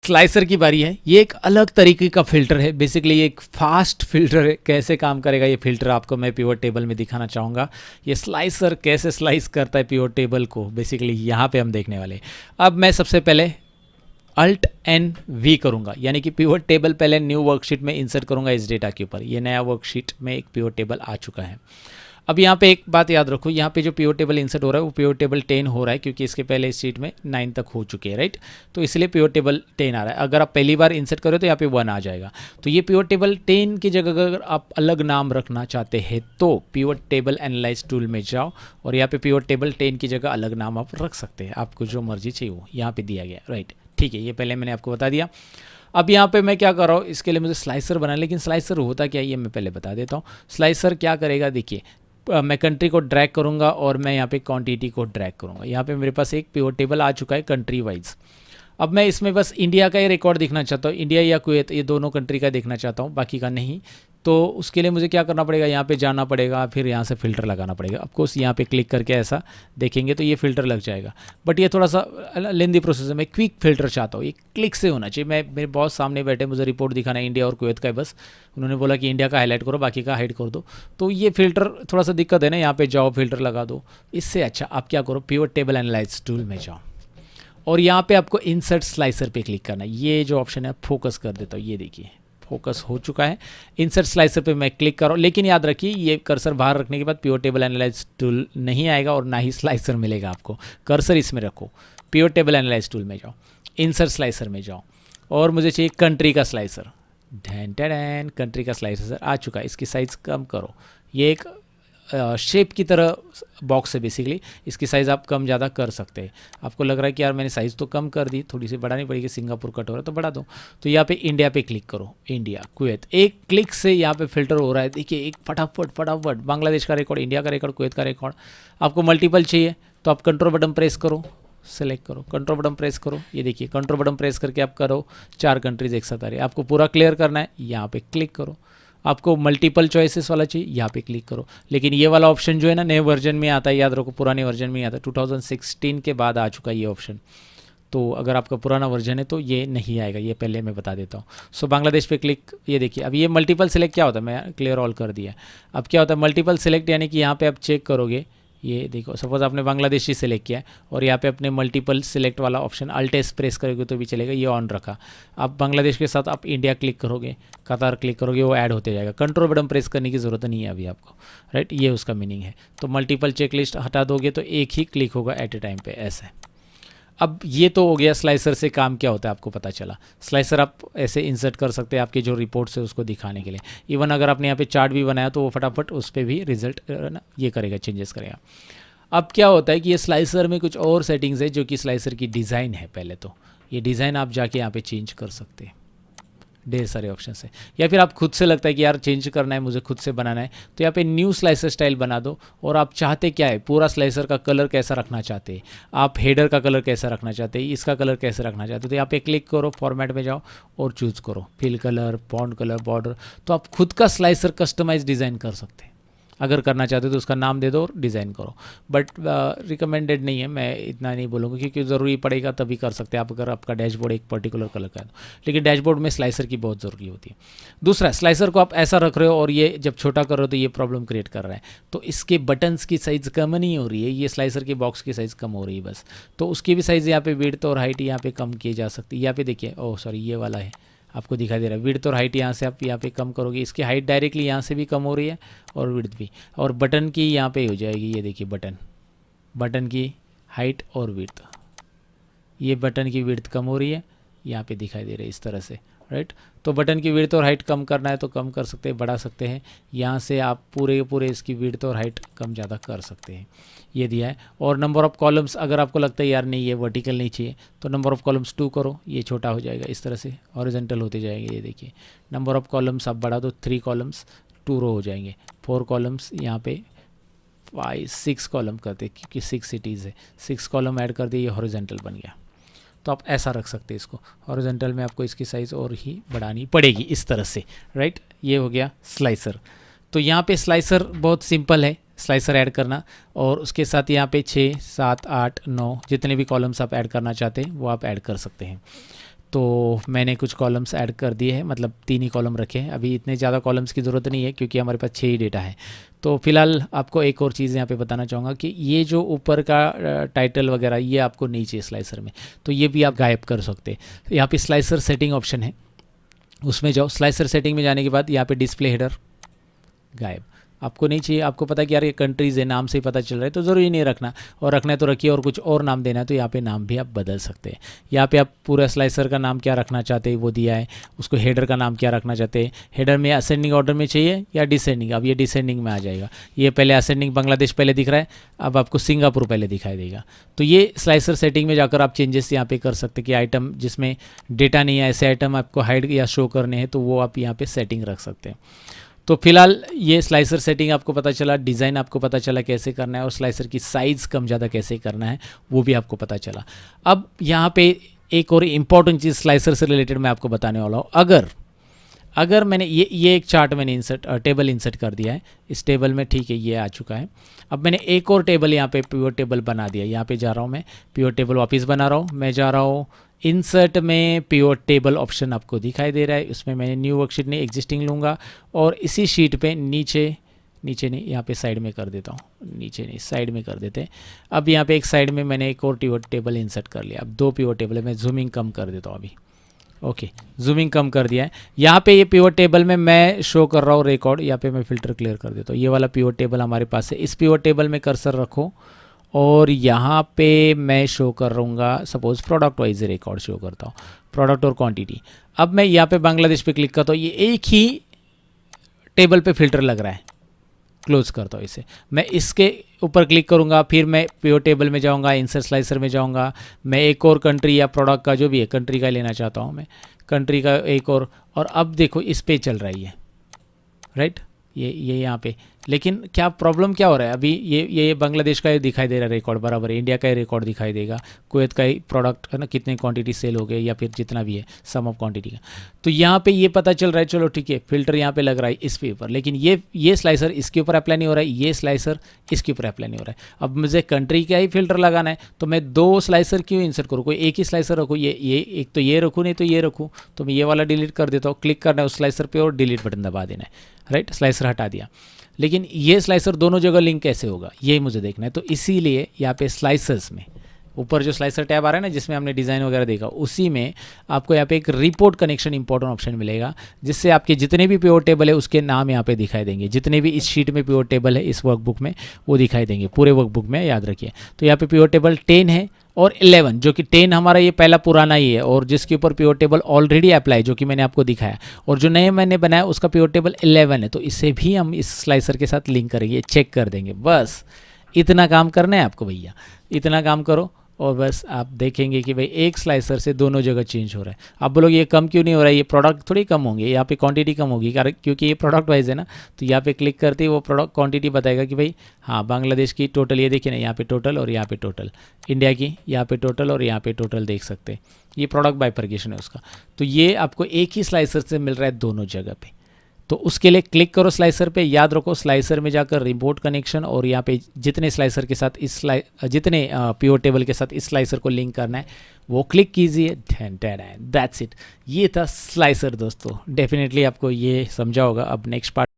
Slicer की बारी है। ये एक अलग तरीके का फिल्टर है, बेसिकली ये एक फास्ट फिल्टर है। कैसे काम करेगा ये फिल्टर आपको मैं पिवट टेबल में दिखाना चाहूँगा। ये स्लाइसर कैसे स्लाइस करता है पिवट टेबल को, बेसिकली यहाँ पे हम देखने वाले। अब मैं सबसे पहले Alt+V करूँगा, यानी कि पिवट टेबल पहले न्यू वर्कशीट में इंसर्ट करूँगा इस डेटा के ऊपर। ये नया वर्कशीट में एक पिवट टेबल आ चुका है। अब यहाँ पे एक बात याद रखो, यहाँ पे जो पिवट टेबल इंसर्ट हो रहा है वो पिवट टेबल 10 हो रहा है, क्योंकि इसके पहले इस शीट में 9 तक हो चुके हैं, राइट। तो इसलिए पिवट टेबल 10 आ रहा है। अगर आप पहली बार इंसर्ट करो तो यहाँ पे 1 आ जाएगा। तो ये पिवट टेबल 10 की जगह अगर आप अलग नाम रखना चाहते हैं तो पिवट टेबल एनालाइज टूल में जाओ और यहाँ पे पिवट टेबल 10 की जगह अलग नाम आप रख सकते हैं, आपको जो मर्जी चाहिए वो यहाँ पे दिया गया, राइट। ठीक है, ये पहले मैंने आपको बता दिया। अब यहाँ पे मैं क्या कर रहा हूँ, इसके लिए मुझे स्लाइसर बनाना, लेकिन स्लाइसर होता क्या है ये मैं पहले बता देता हूँ। स्लाइसर क्या करेगा, देखिए मैं कंट्री को ड्रैग करूँगा और मैं यहाँ पे क्वांटिटी को ड्रैग करूँगा। यहाँ पे मेरे पास एक पिवट टेबल आ चुका है कंट्री वाइज। अब मैं इसमें बस इंडिया का ही रिकॉर्ड देखना चाहता हूँ, इंडिया या कुवैत, ये दोनों कंट्री का देखना चाहता हूँ, बाकी का नहीं। तो उसके लिए मुझे क्या करना पड़ेगा, यहाँ पे जाना पड़ेगा, फिर यहाँ से फ़िल्टर लगाना पड़ेगा। ऑफकोर्स यहाँ पे क्लिक करके ऐसा देखेंगे तो ये फ़िल्टर लग जाएगा, बट ये थोड़ा सा लेंदी प्रोसेस है। मैं क्विक फ़िल्टर चाहता हूँ, ये क्लिक से होना चाहिए। मैं मेरे बॉस सामने बैठे, मुझे रिपोर्ट दिखाना है इंडिया और कुवैत का है, बस उन्होंने बोला कि इंडिया का हाईलाइट करो, बाकी का हाइड कर दो। तो ये फ़िल्टर थोड़ा सा दिक्कत है ना, यहाँ पर जाओ फ़िल्टर लगा दो। इससे अच्छा आप क्या करो, पिवट टेबल एनालाइज टूल में जाओ और यहाँ पे आपको इंसर्ट स्लाइसर पे क्लिक करना है। ये जो ऑप्शन है फोकस कर देता हूँ, ये देखिए फोकस हो चुका है। इंसर्ट स्लाइसर पे मैं क्लिक कर रहा हूँ, लेकिन याद रखिए ये कर्सर बाहर रखने के बाद पिवट टेबल एनालाइज टूल नहीं आएगा और ना ही स्लाइसर मिलेगा आपको। कर्सर इसमें रखो, पिवट टेबल एनालाइज टूल में जाओ, इंसर्ट स्लाइसर में जाओ और मुझे चाहिए कंट्री का स्लाइसर। ढैन टैन, कंट्री का स्लाइसर आ चुका है। इसकी साइज़ कम करो, ये एक शेप की तरह बॉक्स है बेसिकली, इसकी साइज़ आप कम ज़्यादा कर सकते हैं। आपको लग रहा है कि यार मैंने साइज़ तो कम कर दी, थोड़ी सी बढ़ानी पड़ेगी, सिंगापुर कट हो रहा है तो बढ़ा दो। तो यहाँ पे इंडिया पे क्लिक करो, इंडिया कुवैत, एक क्लिक से यहाँ पे फिल्टर हो रहा है। देखिए एक फटाफट बांग्लादेश का रिकॉर्ड, इंडिया का रिकॉर्ड, कुवैत का रिकॉर्ड। आपको मल्टीपल चाहिए तो आप कंट्रोल बटन प्रेस करो, सेलेक्ट करो, कंट्रोल बटन प्रेस करो। ये देखिए कंट्रोल बटन प्रेस करके आप करो 4 कंट्रीज एक साथ आ रही है। आपको पूरा क्लियर करना है, यहाँ पे क्लिक करो। आपको मल्टीपल चॉइसेस वाला चाहिए, यहाँ पे क्लिक करो। लेकिन ये वाला ऑप्शन जो है ना नए वर्जन में आता है, याद रखो पुराने वर्जन में आता है, 2016 के बाद आ चुका है ये ऑप्शन। तो अगर आपका पुराना वर्जन है तो ये नहीं आएगा, ये पहले मैं बता देता हूँ। सो बांग्लादेश पे क्लिक, ये देखिए अब ये मल्टीपल सिलेक्ट क्या होता है, मैं क्लियर ऑल कर दिया। अब क्या होता है मल्टीपल सिलेक्ट, यानी कि यहाँ पे आप चेक करोगे, ये देखो सपोज आपने बांग्लादेशी सिलेक्ट किया है और यहाँ पे अपने मल्टीपल सिलेक्ट वाला ऑप्शन अल्ट प्रेस करोगे तो भी चलेगा, ये ऑन रखा। आप बांग्लादेश के साथ आप इंडिया क्लिक करोगे, कतार क्लिक करोगे, वो ऐड होते जाएगा। कंट्रोल बटन प्रेस करने की ज़रूरत नहीं है अभी आपको, राइट, ये उसका मीनिंग है। तो मल्टीपल चेक लिस्ट हटा दोगे तो एक ही क्लिक होगा एट ए टाइम पे, ऐसे। अब ये तो हो गया स्लाइसर से काम क्या होता है आपको पता चला। स्लाइसर आप ऐसे इंसर्ट कर सकते हैं आपके जो रिपोर्ट्स है उसको दिखाने के लिए। इवन अगर आपने यहाँ पे चार्ट भी बनाया तो वो फटाफट उस पर भी रिजल्ट ये करेगा, चेंजेस करेगा। अब क्या होता है कि ये स्लाइसर में कुछ और सेटिंग्स है जो कि स्लाइसर की डिज़ाइन है। पहले तो ये डिज़ाइन आप जाके यहाँ पे चेंज कर सकते हैं, ढेर सारे ऑप्शन है। या फिर आप खुद से लगता है कि यार चेंज करना है, मुझे खुद से बनाना है, तो यहाँ पे न्यू स्लाइसर स्टाइल बना दो। और आप चाहते क्या है, पूरा स्लाइसर का कलर कैसा रखना चाहते हैं, आप हेडर का कलर कैसा रखना चाहते हैं, इसका कलर कैसे रखना चाहते हैं, तो यहाँ पे क्लिक करो, फॉर्मेट में जाओ और चूज़ करो fill colour, font colour, border. तो आप खुद का स्लाइसर कस्टमाइज डिज़ाइन कर सकते हैं। अगर करना चाहते हो तो उसका नाम दे दो और डिज़ाइन करो, बट रिकमेंडेड नहीं है, मैं इतना नहीं बोलूँगा क्योंकि ज़रूरी पड़ेगा तभी कर सकते हैं आप, अगर आपका डैशबोर्ड एक पर्टिकुलर कलर का है तो। लेकिन डैशबोर्ड में स्लाइसर की बहुत ज़रूरी होती है। दूसरा, स्लाइसर को आप ऐसा रख रहे हो और ये जब छोटा कर रहे हो तो ये प्रॉब्लम क्रिएट कर रहा है, तो इसके बटन्स की साइज़ कम नहीं हो रही है, ये स्लाइसर के बॉक्स की साइज़ कम हो रही है बस। तो उसकी भी साइज़ यहाँ पे विड्थ और हाइट यहाँ पे कम की जा सकती है। यहाँ पे देखिए, ओह सॉरी, ये वाला है आपको दिखाई दे रहा है, विड्थ और हाइट यहाँ से आप यहाँ पे कम करोगे, इसकी हाइट डायरेक्टली यहाँ से भी कम हो रही है और विड्थ भी, और बटन की यहाँ पे हो जाएगी, ये देखिए बटन की हाइट और विड्थ, ये बटन की विड्थ कम हो रही है, यहाँ पे दिखाई दे रही है इस तरह से, राइट। तो बटन की विड्थ और हाइट कम करना है तो कम कर सकते हैं, बढ़ा सकते हैं। यहाँ से आप पूरे इसकी विड्थ और हाइट कम ज़्यादा कर सकते हैं, ये दिया है। और नंबर ऑफ़ कॉलम्स, अगर आपको लगता है यार नहीं ये वर्टिकल नहीं चाहिए तो नंबर ऑफ़ कॉलम्स 2 करो, ये छोटा हो जाएगा इस तरह से, हॉरिजॉन्टल होते जाएंगे। ये देखिए नंबर ऑफ़ कॉलम्स आप बढ़ा दो, 3 कॉलम्स 2 रो हो जाएंगे, 4 कॉलम्स यहाँ पे 6 कॉलम करते क्योंकि 6 सिटीज़ है, 6 कॉलम ऐड कर दिए, ये हॉरिजॉन्टल बन गया। तो आप ऐसा रख सकते हैं इसको, हॉरिजॉन्टल में आपको इसकी साइज़ और ही बढ़ानी पड़ेगी इस तरह से, राइट। ये हो गया स्लाइसर। तो यहाँ पे स्लाइसर बहुत सिंपल है स्लाइसर ऐड करना, और उसके साथ यहाँ पे 6, 7, 8, 9 जितने भी कॉलम्स आप ऐड करना चाहते हैं वो आप ऐड कर सकते हैं। तो मैंने कुछ कॉलम्स ऐड कर दिए हैं, मतलब 3 ही कॉलम रखे हैं। अभी इतने ज़्यादा कॉलम्स की ज़रूरत नहीं है क्योंकि हमारे पास 6 ही डेटा है। तो फिलहाल आपको एक और चीज़ यहाँ पे बताना चाहूँगा कि ये जो ऊपर का टाइटल वगैरह ये आपको नहीं चाहिए स्लाइसर में, तो ये भी आप गायब कर सकते हैं। तो यहाँ पे स्लाइसर सेटिंग ऑप्शन है, उसमें जाओ। स्लाइसर सेटिंग में जाने के बाद यहाँ पे डिस्प्ले हेडर गायब, आपको नहीं चाहिए। आपको पता है कि यार ये कंट्रीज़ है, नाम से ही पता चल रहा है, तो ज़रूरी नहीं रखना, और रखना है तो रखिए, और कुछ और नाम देना है तो यहाँ पे नाम भी आप बदल सकते हैं। यहाँ पे आप पूरा स्लाइसर का नाम क्या रखना चाहते हैं वो दिया है, उसको हेडर का नाम क्या रखना चाहते हैं, हेडर में असेंडिंग ऑर्डर में चाहिए या डिसेंडिंग, अब ये डिसेंडिंग में आ जाएगा। ये पहले असेंडिंग बांग्लादेश पहले दिख रहा है, अब आपको सिंगापुर पहले दिखाई देगा। तो ये स्लाइसर सेटिंग में जाकर आप चेंजेस यहाँ पे कर सकते हैं कि आइटम जिसमें डेटा नहीं है, ऐसे आइटम आपको हाइड या शो करने हैं, तो वो आप यहाँ पे सेटिंग रख सकते हैं। तो फिलहाल ये स्लाइसर सेटिंग आपको पता चला, डिज़ाइन आपको पता चला कैसे करना है, और स्लाइसर की साइज़ कम ज़्यादा कैसे करना है वो भी आपको पता चला। अब यहाँ पे एक और इम्पॉर्टेंट चीज़ स्लाइसर से रिलेटेड मैं आपको बताने वाला हूँ। अगर मैंने ये एक चार्ट मैंने टेबल इंसर्ट कर दिया है इस टेबल में, ठीक है, ये आ चुका है। अब मैंने एक और टेबल यहाँ पे प्योर टेबल बना दिया। यहाँ पे जा रहा हूँ मैं, प्योर टेबल वापस बना रहा हूँ। मैं जा रहा हूँ इंसर्ट में, प्योर टेबल ऑप्शन आपको दिखाई दे रहा है, उसमें मैंने न्यू वर्कशीट नहीं एग्जिस्टिंग लूँगा, और इसी शीट पे नीचे नहीं, यहाँ पे साइड में कर देता हूँ, नीचे नहीं साइड में कर देते हैं। अब यहाँ पे एक साइड में मैंने एक और प्योर टेबल इंसर्ट कर लिया। अब 2 प्योर टेबल है, मैं जूमिंग कम कर देता हूँ अभी। ओके, जूमिंग कम कर दिया है। यहाँ पे ये प्योर टेबल में मैं शो कर रहा हूँ रिकॉर्ड, यहाँ पे मैं फ़िल्टर क्लियर कर देता हूँ। ये वाला प्योर टेबल हमारे पास है, इस प्योर टेबल में कर्सर रखो, और यहाँ पे मैं शो कर रहूँगा, suppose product wise record show करता हूँ, प्रोडक्ट और क्वांटिटी। अब मैं यहाँ पे बांग्लादेश पे क्लिक करता हूँ, ये एक ही टेबल पे फिल्टर लग रहा है, क्लोज करता हूँ इसे। मैं इसके ऊपर क्लिक करूँगा, फिर मैं प्योर टेबल में जाऊँगा, इंसर्ट स्लाइसर में जाऊँगा, मैं एक और कंट्री या प्रोडक्ट का जो भी है, कंट्री का लेना चाहता हूँ मैं, कंट्री का एक और अब देखो इस पे चल रहा है ये, राइट, ये यहाँ पे। लेकिन क्या प्रॉब्लम क्या हो रहा है अभी, ये बांग्लादेश का ही दिखाई दे रहा है रिकॉर्ड, बराबर है, इंडिया का ही रिकॉर्ड दिखाई देगा, कुवैत का ही प्रोडक्ट है ना, कितने क्वांटिटी सेल हो गए या फिर जितना भी है सम ऑफ क्वांटिटी का। तो यहाँ पे ये पता चल रहा है, चलो ठीक है, फिल्टर यहाँ पे लग रहा है इस पे ऊपर, लेकिन ये स्लाइसर इसके ऊपर अप्लाई नहीं हो रहा है, ये स्लाइसर इसके ऊपर अप्लाई नहीं हो रहा है। अब मुझे कंट्री का ही फिल्टर लगाना है, तो मैं 2 स्लाइसर क्यों इंसर्ट करूँ, कोई एक ही स्लाइसर रखूँ, ये एक तो ये रखूँ, नहीं तो ये रखूँ। तो मैं ये वाला डिलीट कर देता हूँ, क्लिक करना है उस स्लाइसर पे और डिलीट बटन दबा देना है, राइट, स्लाइसर हटा दिया। लेकिन ये स्लाइसर दोनों जगह लिंक कैसे होगा ये मुझे देखना है। तो इसीलिए यहाँ पे स्लाइसर्स में ऊपर जो स्लाइसर टैब आ रहा है ना, जिसमें हमने डिज़ाइन वगैरह देखा, उसी में आपको यहाँ पे एक रिपोर्ट कनेक्शन इंपॉर्टेंट ऑप्शन मिलेगा, जिससे आपके जितने भी प्योर टेबल है उसके नाम यहाँ पे दिखाई देंगे। जितने भी इस शीट में प्योर टेबल है इस वर्कबुक में वो दिखाई देंगे, पूरे वर्कबुक में, याद रखिए। तो यहाँ पे प्योर टेबल 10 है और 11, जो कि 10 हमारा ये पहला पुराना ही है, और जिसके ऊपर प्योर टेबल ऑलरेडी अप्लाई, जो कि मैंने आपको दिखाया, और जो नए मैंने बनाया उसका प्योर टेबल 11 है। तो इसे भी हम इस स्लाइसर के साथ लिंक करेंगे, चेक कर देंगे। बस इतना काम करना है आपको भैया, इतना काम करो, और बस आप देखेंगे कि भाई एक स्लाइसर से दोनों जगह चेंज हो रहा है। आप बोलोगे ये कम क्यों नहीं हो रहा है, ये प्रोडक्ट थोड़ी कम होंगे, यहाँ पे क्वांटिटी कम होगी, क्योंकि ये प्रोडक्ट वाइज है ना। तो यहाँ पे क्लिक करते ही वो प्रोडक्ट क्वांटिटी बताएगा कि भाई हाँ, बांग्लादेश की टोटल, ये देखिए ना, यहाँ पे टोटल और यहाँ पे टोटल, इंडिया की यहाँ पे टोटल और यहाँ पे टोटल देख सकते हैं। ये प्रोडक्ट बाइफरकेशन है उसका। तो ये आपको एक ही स्लाइसर से मिल रहा है दोनों जगह पे। तो उसके लिए क्लिक करो स्लाइसर पे, याद रखो स्लाइसर में जाकर रिपोर्ट कनेक्शन, और यहाँ पे जितने स्लाइसर के साथ जितने प्योर टेबल के साथ इस स्लाइसर को लिंक करना है वो क्लिक कीजिए। दैट्स इट, ये था स्लाइसर दोस्तों। डेफिनेटली आपको ये समझा होगा। अब नेक्स्ट पार्ट